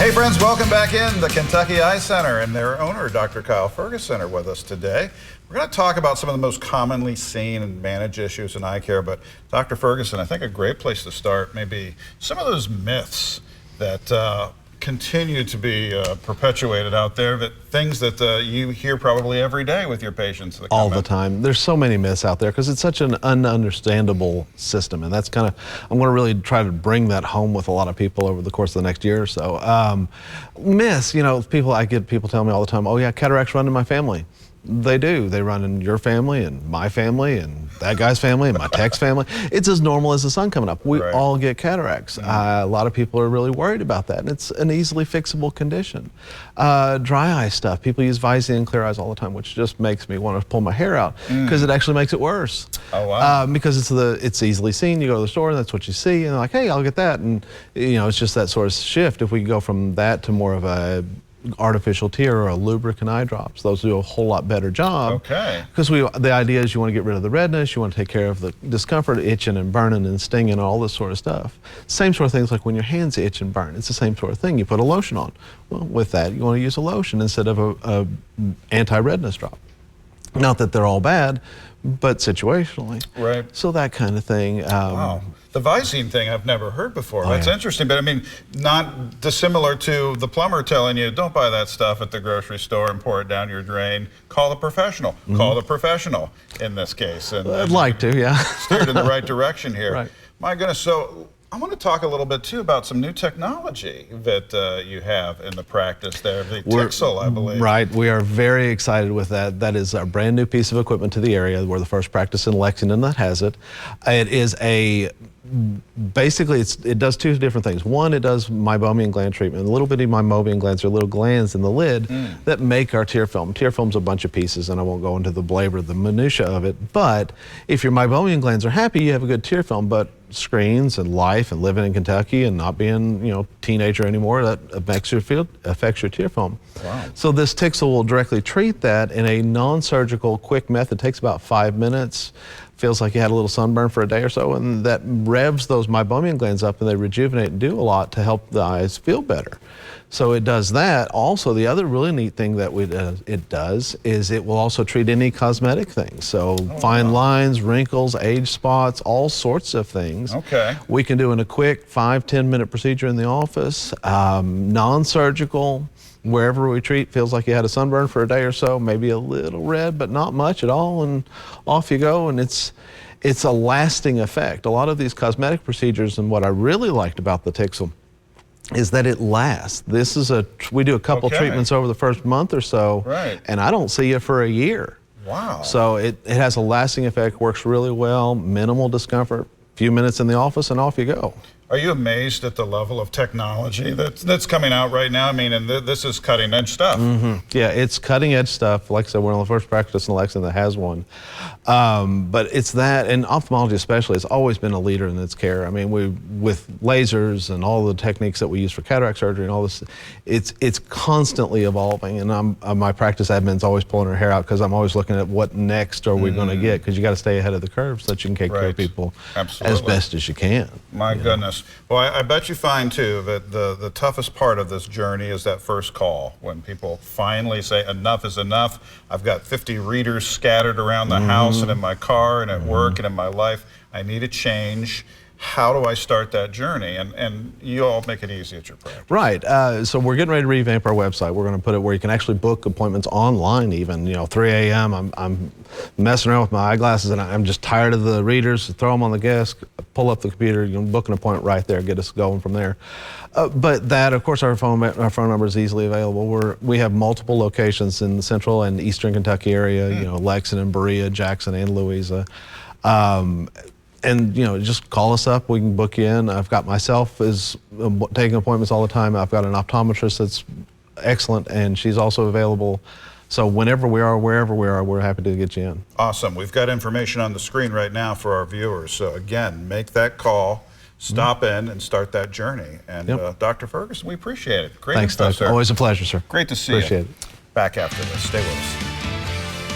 Hey friends, welcome back in the Kentucky Eye Center, and their owner, Dr. Kyle Ferguson, are with us today. We're going to talk about some of the most commonly seen and managed issues in eye care, but Dr. Ferguson, I think a great place to start may be some of those myths that continue to be perpetuated out there, that things that you hear probably every day with your patients. That all the time. There's so many myths out there because it's such an ununderstandable system, and that's kind of, I'm going to really try to bring that home with a lot of people over the course of the next year or so. Myths, you know, I get people tell me all the time, oh yeah, cataracts run in my family. They do. They run in your family and my family and that guy's family and my tech's family. It's as normal as the sun coming up. We all get cataracts. A lot of people are really worried about that, and it's an easily fixable condition. Dry eye stuff. People use Visine and Clear Eyes all the time, which just makes me want to pull my hair out because it actually makes it worse. Oh wow! Because it's easily seen. You go to the store and that's what you see, and they're like, hey, I'll get that, and you know, it's just that sort of shift. If we go from that to more of a artificial tear or a lubricant eye drops, those do a whole lot better job. Okay. Because the idea is you want to get rid of the redness, you want to take care of the discomfort, itching and burning and stinging and all this sort of stuff. Same sort of things like when your hands itch and burn. It's the same sort of thing. You put a lotion on. Well, with that, you want to use a lotion instead of a anti-redness drop. Not that they're all bad, but situationally. Right. So that kind of thing. Wow. The Visine thing I've never heard before. Oh, That's yeah. interesting, but I mean, not dissimilar to the plumber telling you, don't buy that stuff at the grocery store and pour it down your drain. Call the professional. Call the professional in this case. And I'd like to, yeah. steered in the right direction here. Right. My goodness, so I want to talk a little bit too about some new technology that you have in the practice there, the Tixel, I believe. Right, we are very excited with that. That is a brand new piece of equipment to the area. We're the first practice in Lexington that has it. It is basically it does two different things. One, it does meibomian gland treatment. Little bitty meibomian glands are little glands in the lid that make our tear film. Tear film's a bunch of pieces, and I won't go into the minutia of it, but if your meibomian glands are happy, you have a good tear film. But screens and life and living in Kentucky and not being, you know, teenager anymore, that affects your tear film. Wow. So this Tixel will directly treat that in a non-surgical quick method. Takes about 5 minutes. Feels like you had a little sunburn for a day or so, and that revs those meibomian glands up, and they rejuvenate and do a lot to help the eyes feel better. So it does that. Also, the other really neat thing that it does is it will also treat any cosmetic things. So fine lines, wrinkles, age spots, all sorts of things. Okay. We can do in a quick 5-10 minute procedure in the office, non-surgical. Wherever we treat, feels like you had a sunburn for a day or so, maybe a little red, but not much at all, and off you go. And it's a lasting effect. A lot of these cosmetic procedures, and what I really liked about the Tixel is that it lasts. This is we do a couple treatments over the first month or so, and I don't see you for a year. Wow. So it has a lasting effect, works really well, minimal discomfort, few minutes in the office, and off you go. Are you amazed at the level of technology that's coming out right now? I mean, and this is cutting edge stuff. Yeah, it's cutting edge stuff. Like I said, we're on the first practice in Lexington that has one. But it's that, and ophthalmology especially has always been a leader in its care. I mean, with lasers and all the techniques that we use for cataract surgery and all this, it's constantly evolving. And my practice admin's always pulling her hair out because I'm always looking at what next are we going to get, because you got to stay ahead of the curve so that you can take care of people as best as you can. My goodness. Well, I bet you find too that the toughest part of this journey is that first call, when people finally say enough is enough. I've got 50 readers scattered around the house and in my car and at work and in my life. I need a change. How do I start that journey? And you all make it easy at your practice. Right. So we're getting ready to revamp our website. We're going to put it where you can actually book appointments online even. You know, 3 a.m. I'm messing around with my eyeglasses and I'm just tired of the readers. Throw them on the desk, pull up the computer, you can book an appointment right there, get us going from there. But that, of course, our phone number is easily available. We have multiple locations in the central and eastern Kentucky area, you know, Lexington, Berea, Jackson, and Louisa. And, you know, just call us up. We can book you in. I've got myself is taking appointments all the time. I've got an optometrist that's excellent, and she's also available. So whenever we are, wherever we are, we're happy to get you in. Awesome. We've got information on the screen right now for our viewers. So again, make that call, stop in, and start that journey. And Dr. Ferguson, we appreciate it. Great Thanks, info, Doc. sir. Always a pleasure, sir. Great to see Appreciate you. it. Back after this. Stay with us.